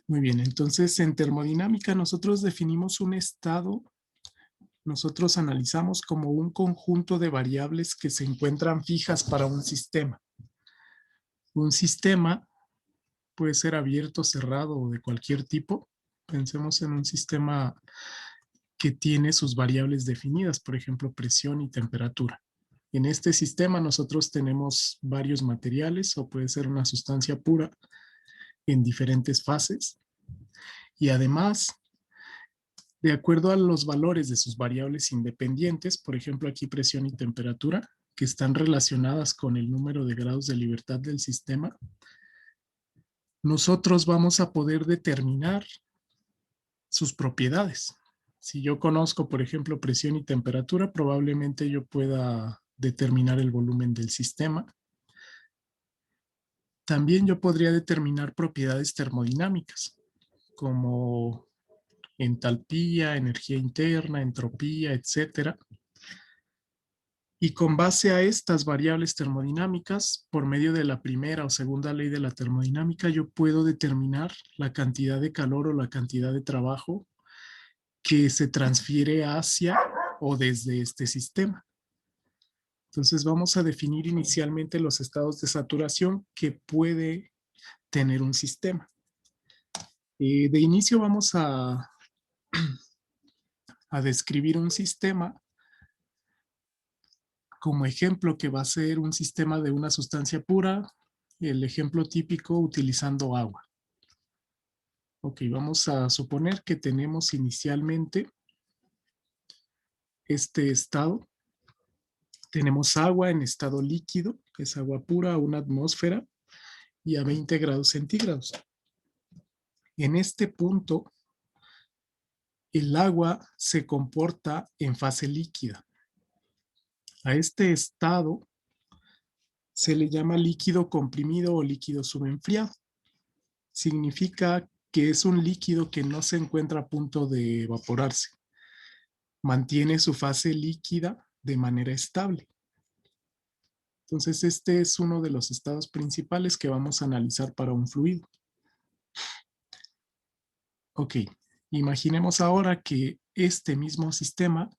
Muy bien, entonces en termodinámica nosotros definimos un estado, nosotros analizamos como un conjunto de variables que se encuentran fijas para un sistema. Un sistema puede ser abierto, cerrado o de cualquier tipo. Pensemos en un sistema que tiene sus variables definidas, por ejemplo, presión y temperatura. En este sistema nosotros tenemos varios materiales o puede ser una sustancia pura en diferentes fases y además, de acuerdo a los valores de sus variables independientes, por ejemplo aquí presión y temperatura, que están relacionadas con el número de grados de libertad del sistema, nosotros vamos a poder determinar sus propiedades. Si yo conozco, por ejemplo, presión y temperatura, probablemente yo pueda determinar el volumen del sistema. También yo podría determinar propiedades termodinámicas, como entalpía, energía interna, entropía, etcétera. Y con base a estas variables termodinámicas, por medio de la primera o segunda ley de la termodinámica, yo puedo determinar la cantidad de calor o la cantidad de trabajo que se transfiere hacia o desde este sistema. Entonces vamos a definir inicialmente los estados de saturación que puede tener un sistema. De inicio vamos a describir un sistema como ejemplo que va a ser un sistema de una sustancia pura, el ejemplo típico utilizando agua. Ok, vamos a suponer que tenemos inicialmente este estado. Tenemos agua en estado líquido, es agua pura a una atmósfera y a 20 grados centígrados. En este punto, el agua se comporta en fase líquida. A este estado se le llama líquido comprimido o líquido subenfriado. Significa que es un líquido que no se encuentra a punto de evaporarse. Mantiene su fase líquida de manera estable. Entonces, este es uno de los estados principales que vamos a analizar para un fluido. Ok, imaginemos ahora que este mismo sistema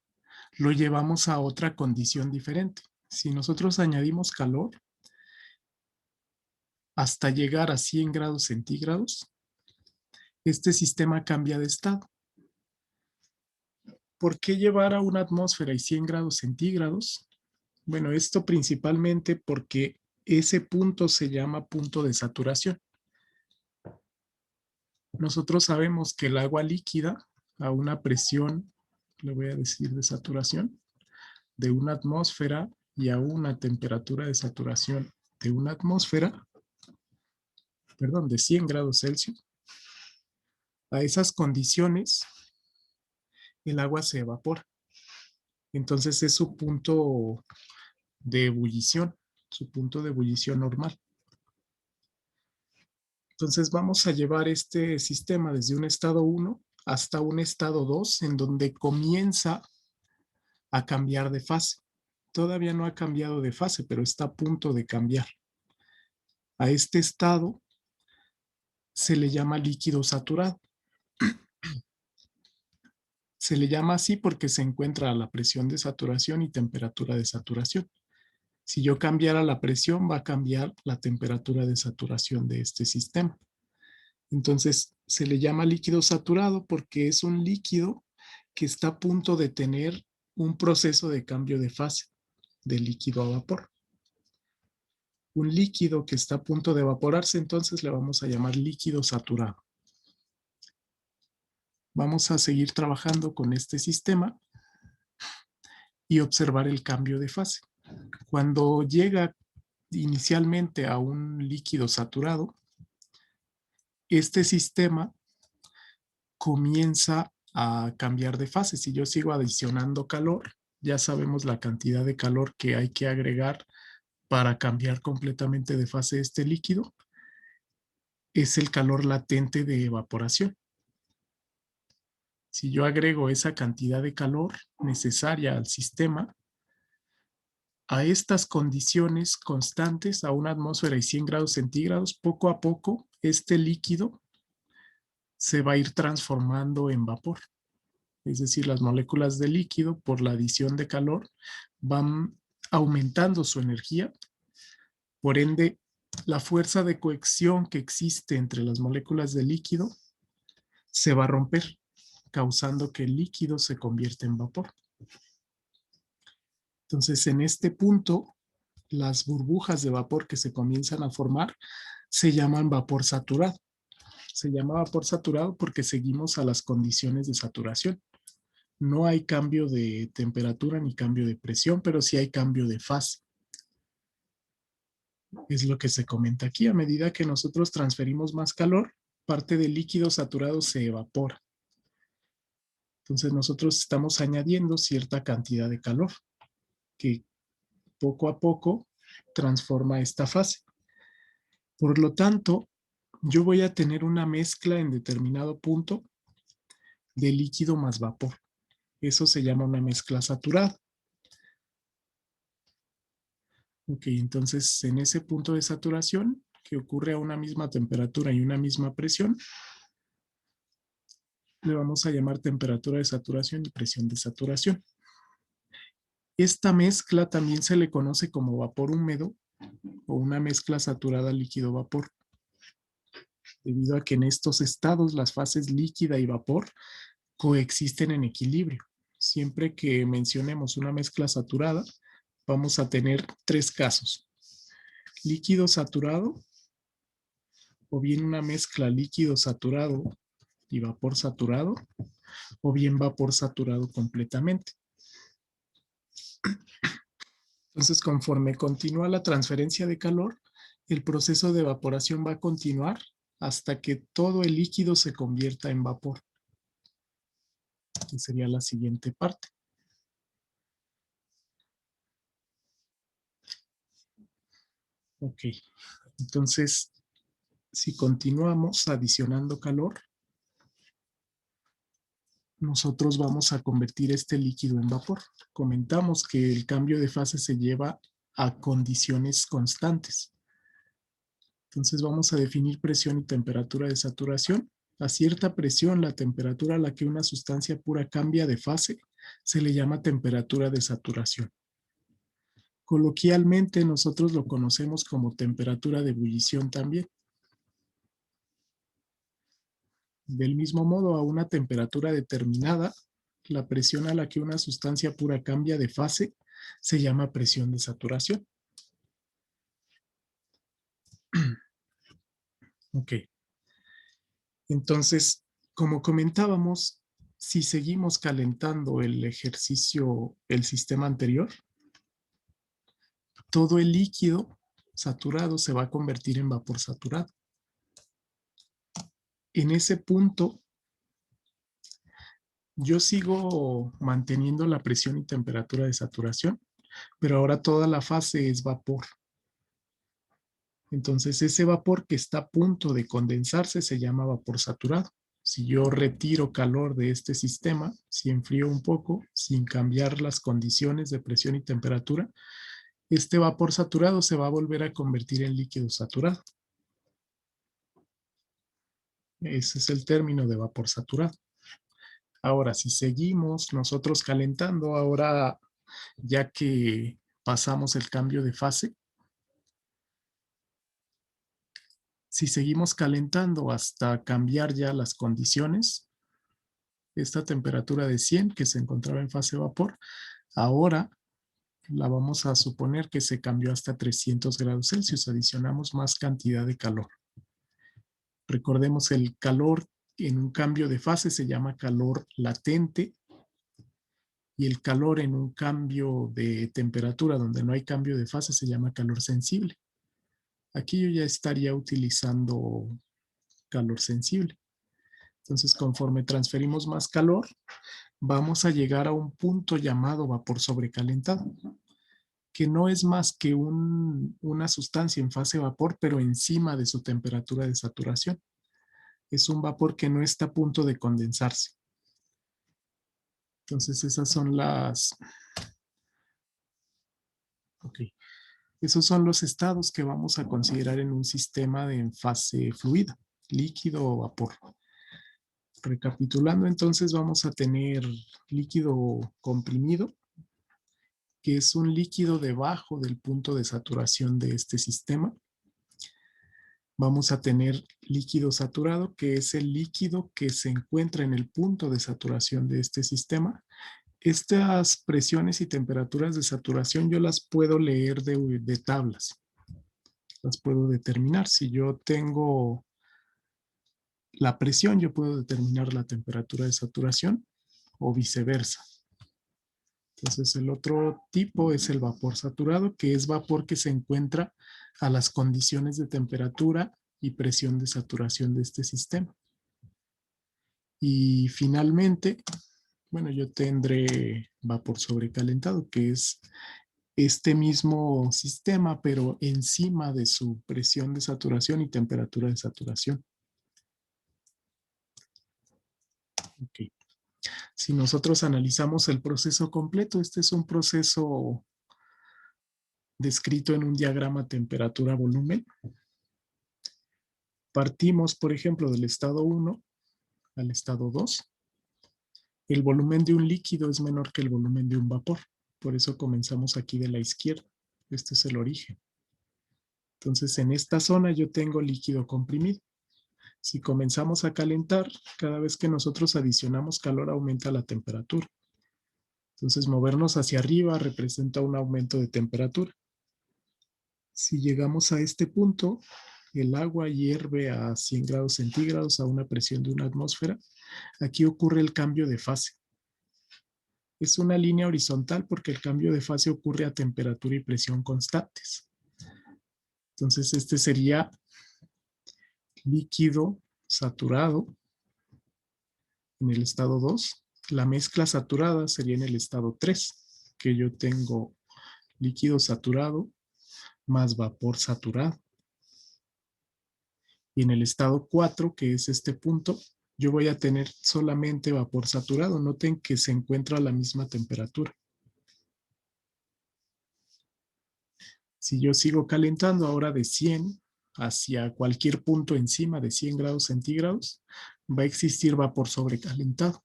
lo llevamos a otra condición diferente. Si nosotros añadimos calor hasta llegar a 100 grados centígrados, este sistema cambia de estado. ¿Por qué llevar a una atmósfera y 100 grados centígrados? Bueno, esto principalmente porque ese punto se llama punto de saturación. Nosotros sabemos que el agua líquida a una presión, le voy a decir de saturación, de una atmósfera y a una temperatura de saturación de una atmósfera, perdón, de 100 grados Celsius, a esas condiciones el agua se evapora. Entonces es su punto de ebullición, su punto de ebullición normal. Entonces vamos a llevar este sistema desde un estado 1 hasta un estado 2, en donde comienza a cambiar de fase. Todavía no ha cambiado de fase, pero está a punto de cambiar. A este estado se le llama líquido saturado. Se le llama así porque se encuentra a la presión de saturación y temperatura de saturación. Si yo cambiara la presión, va a cambiar la temperatura de saturación de este sistema. Entonces, se le llama líquido saturado porque es un líquido que está a punto de tener un proceso de cambio de fase de líquido a vapor. Un líquido que está a punto de evaporarse, entonces le vamos a llamar líquido saturado. Vamos a seguir trabajando con este sistema y observar el cambio de fase. Cuando llega inicialmente a un líquido saturado, este sistema comienza a cambiar de fase. Si yo sigo adicionando calor, ya sabemos la cantidad de calor que hay que agregar para cambiar completamente de fase este líquido. Es el calor latente de evaporación. Si yo agrego esa cantidad de calor necesaria al sistema, a estas condiciones constantes, a una atmósfera y 100 grados centígrados, poco a poco este líquido se va a ir transformando en vapor. Es decir, las moléculas de líquido, por la adición de calor, van aumentando su energía. Por ende, la fuerza de cohesión que existe entre las moléculas de líquido se va a romper, causando que el líquido se convierta en vapor. Entonces, en este punto, las burbujas de vapor que se comienzan a formar se llaman vapor saturado. Se llama vapor saturado porque seguimos a las condiciones de saturación. No hay cambio de temperatura ni cambio de presión, pero sí hay cambio de fase. Es lo que se comenta aquí. A medida que nosotros transferimos más calor, parte del líquido saturado se evapora. Entonces nosotros estamos añadiendo cierta cantidad de calor que poco a poco transforma esta fase. Por lo tanto, yo voy a tener una mezcla en determinado punto de líquido más vapor. Eso se llama una mezcla saturada. Ok, entonces en ese punto de saturación, que ocurre a una misma temperatura y una misma presión, le vamos a llamar temperatura de saturación y presión de saturación. Esta mezcla también se le conoce como vapor húmedo o una mezcla saturada líquido-vapor, debido a que en estos estados las fases líquida y vapor coexisten en equilibrio. Siempre que mencionemos una mezcla saturada, vamos a tener tres casos: líquido saturado, o bien una mezcla líquido saturado y vapor saturado, o bien vapor saturado completamente. Entonces, conforme continúa la transferencia de calor, el proceso de evaporación va a continuar hasta que todo el líquido se convierta en vapor, que sería la siguiente parte. Ok, entonces, si continuamos adicionando calor, nosotros vamos a convertir este líquido en vapor. Comentamos que el cambio de fase se lleva a condiciones constantes. Entonces vamos a definir presión y temperatura de saturación. A cierta presión, la temperatura a la que una sustancia pura cambia de fase se le llama temperatura de saturación. Coloquialmente nosotros lo conocemos como temperatura de ebullición también. Del mismo modo, a una temperatura determinada, la presión a la que una sustancia pura cambia de fase se llama presión de saturación. Ok. Entonces, como comentábamos, si seguimos calentando el ejercicio, el sistema anterior, todo el líquido saturado se va a convertir en vapor saturado. En ese punto, yo sigo manteniendo la presión y temperatura de saturación, pero ahora toda la fase es vapor. Entonces, ese vapor que está a punto de condensarse se llama vapor saturado. Si yo retiro calor de este sistema, si enfrío un poco, sin cambiar las condiciones de presión y temperatura, este vapor saturado se va a volver a convertir en líquido saturado. Ese es el término de vapor saturado. Ahora, si seguimos nosotros calentando, ahora ya que pasamos el cambio de fase, si seguimos calentando hasta cambiar ya las condiciones, esta temperatura de 100 que se encontraba en fase vapor, ahora la vamos a suponer que se cambió hasta 300 grados Celsius. Adicionamos más cantidad de calor. Recordemos, el calor en un cambio de fase se llama calor latente, y el calor en un cambio de temperatura donde no hay cambio de fase se llama calor sensible. Aquí yo ya estaría utilizando calor sensible. Entonces, conforme transferimos más calor, vamos a llegar a un punto llamado vapor sobrecalentado, que no es más que una sustancia en fase vapor, pero encima de su temperatura de saturación. Es un vapor que no está a punto de condensarse. Entonces, esas son esos son los estados que vamos a considerar en un sistema de fase fluida, líquido o vapor. Recapitulando, entonces vamos a tener líquido comprimido, que es un líquido debajo del punto de saturación de este sistema. Vamos a tener líquido saturado, que es el líquido que se encuentra en el punto de saturación de este sistema. Estas presiones y temperaturas de saturación yo las puedo leer de tablas. Las puedo determinar. Si yo tengo la presión, yo puedo determinar la temperatura de saturación o viceversa. Entonces, el otro tipo es el vapor saturado, que es vapor que se encuentra a las condiciones de temperatura y presión de saturación de este sistema. Y finalmente, bueno, yo tendré vapor sobrecalentado, que es este mismo sistema, pero encima de su presión de saturación y temperatura de saturación. Okay. Si nosotros analizamos el proceso completo, este es un proceso descrito en un diagrama temperatura-volumen. Partimos, por ejemplo, del estado 1 al estado 2. El volumen de un líquido es menor que el volumen de un vapor. Por eso comenzamos aquí de la izquierda. Este es el origen. Entonces, en esta zona yo tengo líquido comprimido. Si comenzamos a calentar, cada vez que nosotros adicionamos calor aumenta la temperatura. Entonces, movernos hacia arriba representa un aumento de temperatura. Si llegamos a este punto, el agua hierve a 100 grados centígrados a una presión de una atmósfera. Aquí ocurre el cambio de fase. Es una línea horizontal porque el cambio de fase ocurre a temperatura y presión constantes. Entonces, este sería líquido saturado en el estado 2. La mezcla saturada sería en el estado 3, que yo tengo líquido saturado más vapor saturado. Y en el estado 4, que es este punto, yo voy a tener solamente vapor saturado. Noten que se encuentra a la misma temperatura. Si yo sigo calentando ahora de 100 hacia cualquier punto encima de 100 grados centígrados, va a existir vapor sobrecalentado.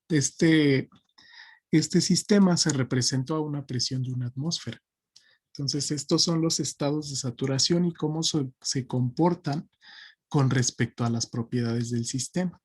Este sistema se representó a una presión de una atmósfera. Entonces, estos son los estados de saturación y cómo se comportan con respecto a las propiedades del sistema.